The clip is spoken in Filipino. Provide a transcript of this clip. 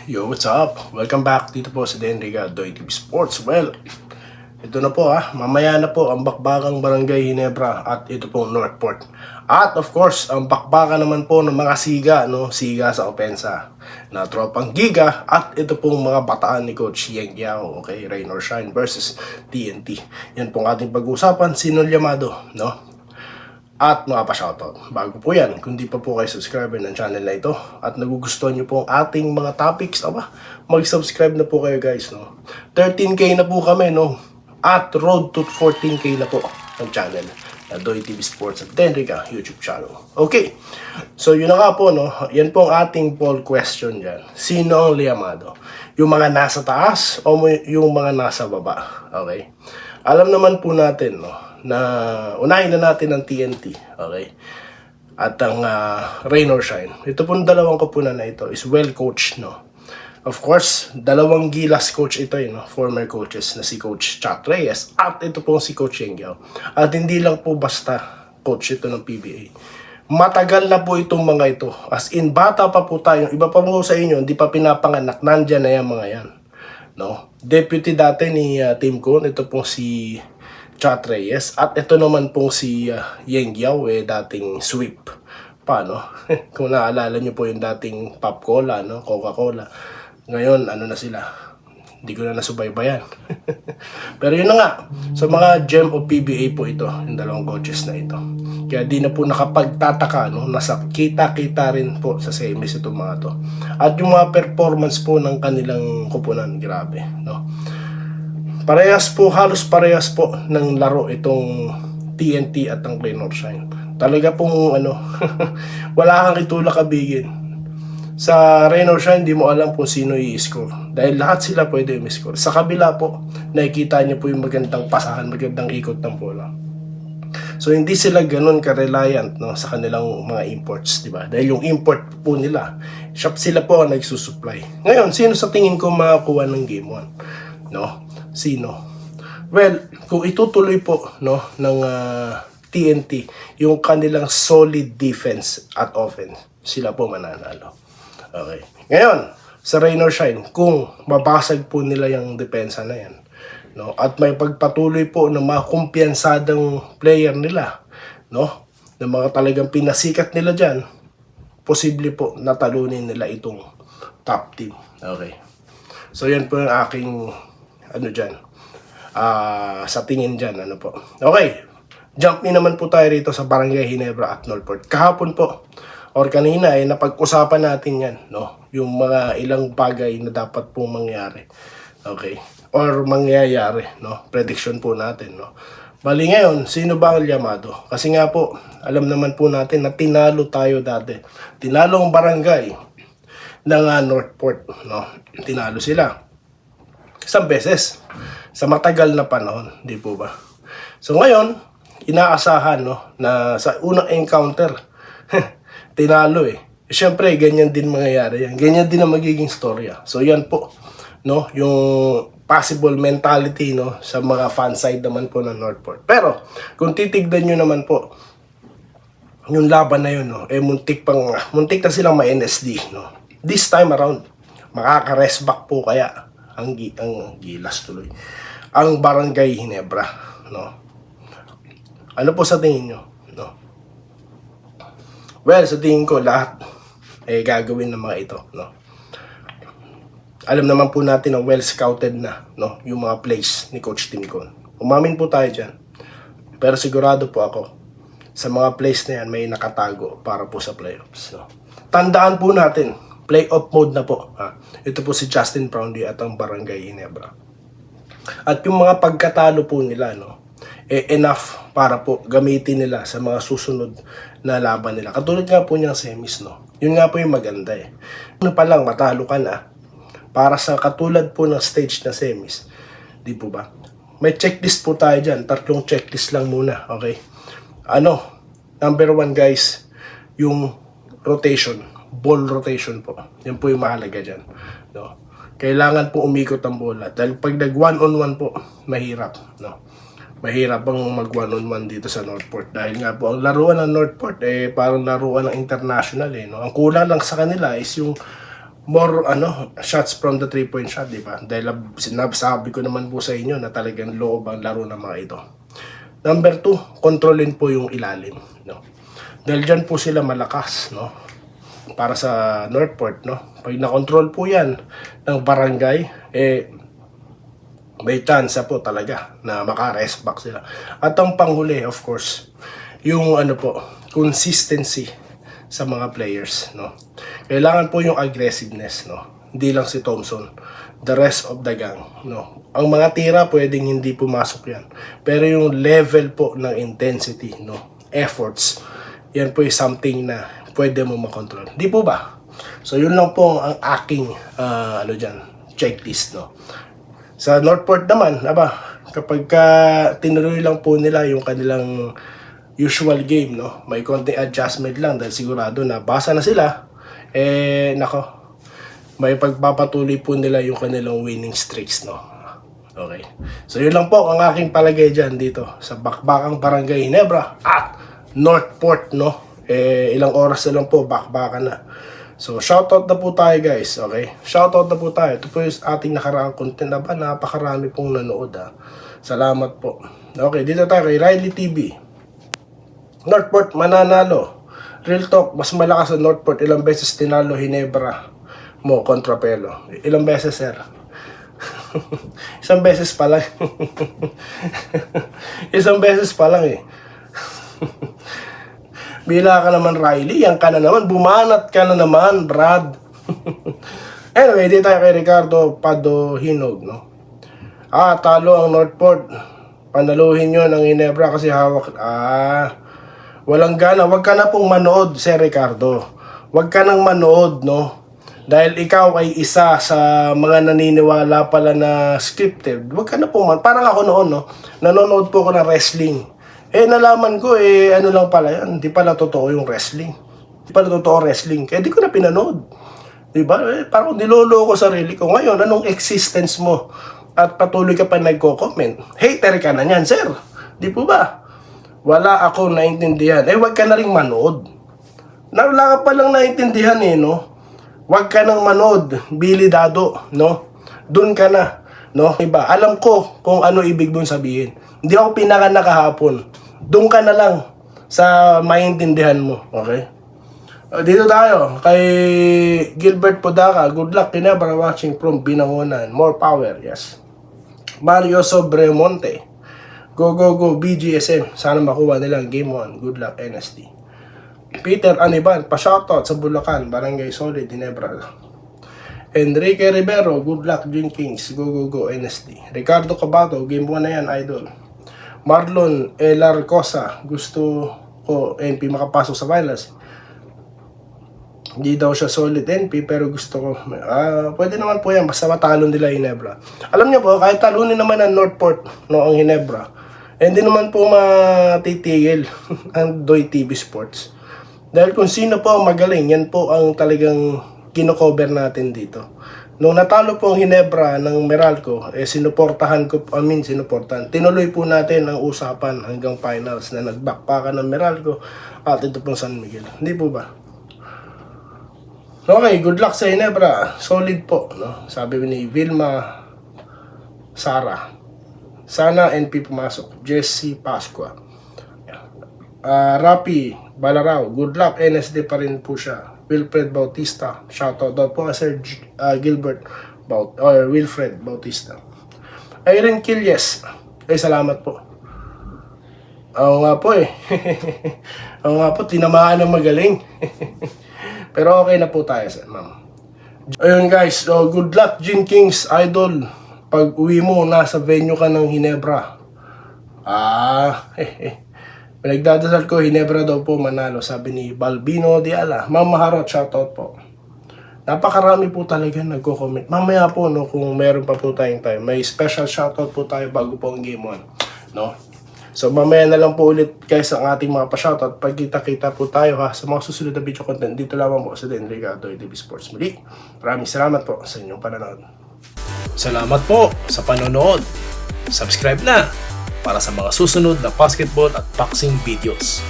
Yo, what's up? Welcome back dito po sa Denriga Doy TV Sports. Well, ito na po mamaya na po ang bakbakang Barangay Ginebra at ito pong Northport. At of course, ang bakbaka naman po ng mga siga, siga sa opensa na tropang Giga at ito pong mga bataan ni Coach Yeng Yao, okay, Rain or Shine versus TNT. Yan pong ating pag-uusapan, Sinol Yamado, At mga pa-shoutout. Bago po yan, kung di pa po kayo subscriber ng channel na ito at nagugustuhan nyo po ang ating mga topics, mag-subscribe na po kayo guys, 13k na po kami, At road to 14k na po ang channel na Doy TV Sports at Denriga YouTube channel. Okay, so yun na nga po, Yan po ang ating poll question dyan. Sino ang Llamado? Yung mga nasa taas o yung mga nasa baba? Okay? Alam naman po natin, na unahin na natin ang TNT, okay? At ang Rain or Shine. Ito pong dalawang koponan na ito is well coached, Of course, dalawang Gilas coach ito, former coaches na si Coach Chat Reyes at ito pong si Coach Yeng Yao. At hindi lang po basta coach ito ng PBA. Matagal na po itong mga ito. As in, bata pa po tayo. Iba pa po sa inyo, hindi pa pinapanganak. Nandyan na yung mga yan. Deputy dati ni Team Con, ito pong si Chat Reyes. At ito naman pong si Yeng Yao, dating sweep pa, Kung naalala nyo po yung dating Pop Cola, Coca-Cola. Ngayon, na sila? Hindi ko na nasubaybayan. Pero yun na nga, sa mga gem o PBA po ito, yung dalawang coaches na ito. Kaya di na po nakapagtataka, nasa kita-kita rin po sa semis itong mga to. At yung mga performance po ng kanilang kupunan, grabe, halos parehas po ng laro itong TNT at ang Rain or Shine. Talaga pong wala kang itulak kabigin. Sa Rain or Shine, di mo alam kung sino i-score. Dahil lahat sila pwede i-score. Sa kabila po, nakikita niyo po yung magandang pasahan, magandang ikot ng bola. So hindi sila ganun ka-reliant sa kanilang mga imports, di ba? Dahil yung import po nila, shop sila po ang nagsusupply. Ngayon, sino sa tingin ko makakuha ng game 1? Sino? Well, kung itutuloy po ng TNT yung kanilang solid defense at offense, sila po mananalo. Okay. Ngayon, sa Rain or Shine, kung mabasag po nila yung depensa na yan, at may pagpatuloy po ng mga kumpiyansadang player nila, na mga talagang pinasikat nila dyan, posible po natalunin nila itong top team. Okay. So, yan po yung aking dyan, sa tingin dyan, po. Okay, jump in naman po tayo rito sa Barangay Ginebra at Northport. Kahapon po, or kanina napag-usapan natin yan, yung mga ilang bagay na dapat pong mangyari. Okay, or mangyayari, prediction po natin, Bali ngayon, sino ba ang Llamado? Kasi nga po, alam naman po natin na tinalo tayo dati. Tinalo ang barangay ng Northport, Tinalo sila isang beses sa matagal na panahon, di po ba? So ngayon, inaasahan na sa unang encounter tinalo Siyempre, ganyan din mangyayari yan. Ganyan din ang magiging storya. So yan po, yung possible mentality sa mga fan side naman po ng Northport. Pero kung titignan nyo naman po yung laban na yun, muntik na silang ma-NSD, This time around, makaka-rest back po kaya ang Gilas tuloy. Ang Barangay Ginebra, Ano po sa tingin nyo, Well, sa tingin ko lahat gagawin ng mga ito, Alam naman po natin na well scouted na, yung mga plays ni Coach Tim Con. Umamin po tayo dyan. Pero sigurado po ako sa mga plays na yan may nakatago para po sa playoffs, Tandaan po natin, playoff mode na po. Ito po si Justin Brownlee at ang Barangay Ginebra. At yung mga pagkatalo po nila, enough para po gamitin nila sa mga susunod na laban nila. Katulad nga po niyang semis, Yun nga po yung maganda Ano pa lang, matalo ka na. Para sa katulad po ng stage na semis. Di po ba? May checklist po tayo dyan. 3 checklist lang muna. Okay? Number 1 guys, yung rotation. Ball rotation po. Yan po yung mahalaga dyan. Kailangan po umikot ang bola. Dahil pag nag 1-on-1 po, mahirap. Mahirap bang mag 1-on-1 dito sa Northport. Dahil nga po, ang laruan ng Northport, parang laruan ng international. Ang kulang lang sa kanila is yung more shots from the 3-point shot, di ba? Dahil sinabi ko naman po sa inyo na talagang loob ang laro ng mga ito. Number 2, kontrolin po yung ilalim, no? Dahil dyan po sila malakas, no? Para sa Northport, no? Pag na-control po yan ng barangay, may chance po talaga na maka-rest back sila. At ang panghuli, of course, yung consistency sa mga players, no? Kailangan po yung aggressiveness, no? Hindi lang si Thompson, the rest of the gang, no? Ang mga tira pwedeng hindi pumasok yan. Pero yung level po ng intensity, no? Efforts, yan po is something na pwede mo makontrol. Di po ba? So yun lang po ang aking checklist, no? Sa Northport naman, kapag tinuloy lang po nila yung kanilang usual game, no? May konting adjustment lang dahil sigurado na basa na sila, may pagpapatuloy po nila yung kanilang winning streaks, no? Okay. So yun lang po ang aking palagay dyan dito sa Bakbakang Barangay Ginebra at Northport, no? Ilang oras na lang po, bakbakan na. So, shoutout na po tayo guys, okay? Shoutout na po tayo. Ito po yung ating nakaraang content na napakarami pong nanood, Salamat po. Okay, dito tayo kay Riley TV. Northport mananalo. Real talk, mas malakas sa Northport. Ilang beses tinalo Ginebra mo kontra Pelo. Ilang beses, sir? Isang beses pa lang. Isang beses pa lang Bila ka naman, Riley. Yan ka na naman. Bumanat ka na naman, Brad. Anyway, dito tayo kay Ricardo Padohinog, no? Talo ang Northport. Panaluhin nyo ng Ginebra kasi hawak. Walang gana. Huwag ka na pong manood, Sir Ricardo. Huwag ka nang manood, no? Dahil ikaw ay isa sa mga naniniwala pala na scripted. Huwag ka na pong parang ako noon, no? Nanonood po ako ng wrestling. Nalaman ko, lang pala yan. Di pala totoo yung wrestling. Di pala totoo wrestling. Kaya di ko na pinanood. Diba? Parang niloloko sarili ko. Ngayon, anong existence mo? At patuloy ka pa nagko-comment. Hater ka na yan, sir. Di po ba? Wala ako naintindihan. Wag ka na rin manood. Wala ka palang naintindihan, no? Wag ka nang manood. Billy Dado, no? Doon ka na, no? Diba? Alam ko kung ano ibig doon sabihin. Hindi ako pinakanak kahapon. Doon ka na lang sa maintindihan mo. Okay? Dito tayo. Kay Gilbert Podaca. Good luck, Ginebra, watching from Binangonan. More power, yes. Mario Sobremonte. Go, go, go, BGSM. Sana makuha nilang game 1. Good luck, NSD. Peter Aniban. Pa-shoutout sa Bulacan. Barangay Solid, Ginebra. Enrique Rivero. Good luck, Jenkins. Go, go, go, NSD. Ricardo Cabato. Game 1 na yan, idol. Marlon Elarcosa, gusto ko NP makapasok sa finals. Hindi daw siya solid NP pero gusto ko. Pwede naman po yan basta matalo nila Ginebra. Alam niyo po, kahit talunin naman ang Northport, no, ang Ginebra, hindi naman po matitigil ang Doy TV Sports. Dahil kung sino po magaling, yan po ang talagang kino-cover natin dito. Nung natalo po ang Ginebra ng Meralco, sinuportahan. Tinuloy po natin ang usapan hanggang finals na nagbakpakan ng Meralco at ito pong San Miguel. Hindi po ba? Okay, good luck sa Ginebra. Solid po, no? Sabi ni Vilma Sara. Sana NP pumasok. Jesse Pasqua. Rapi Balaraw. Good luck. NSD pa rin po siya. Wilfred Bautista. Shoutout daw po Sir Gilbert Wilfred Bautista. Irene Kilyes. Salamat po. Oo nga po Oo nga po, tinamaan ng magaling. Pero okay na po tayo, ma'am. Ayun guys, so good luck Gene Kings, idol. Pag uwi mo, nasa venue ka ng Ginebra. Pinagdadasal ko, Ginebra daw po manalo, sabi ni Balbino Diala. Mama Harot, shoutout po. Napakarami po talaga nagko-comment. Mamaya po, no, kung meron pa po tayong time, may special shoutout po tayo bago po ang game 1. No? So mamaya na lang po ulit guys ang ating mga pa-shoutout. Pagkita-kita po tayo sa mga susunod na video content. Dito lamang po sa Ricardo TV Sports. Muli, maraming salamat po sa inyong panonood. Salamat po sa panonood. Subscribe na para sa mga susunod na basketball at boxing videos.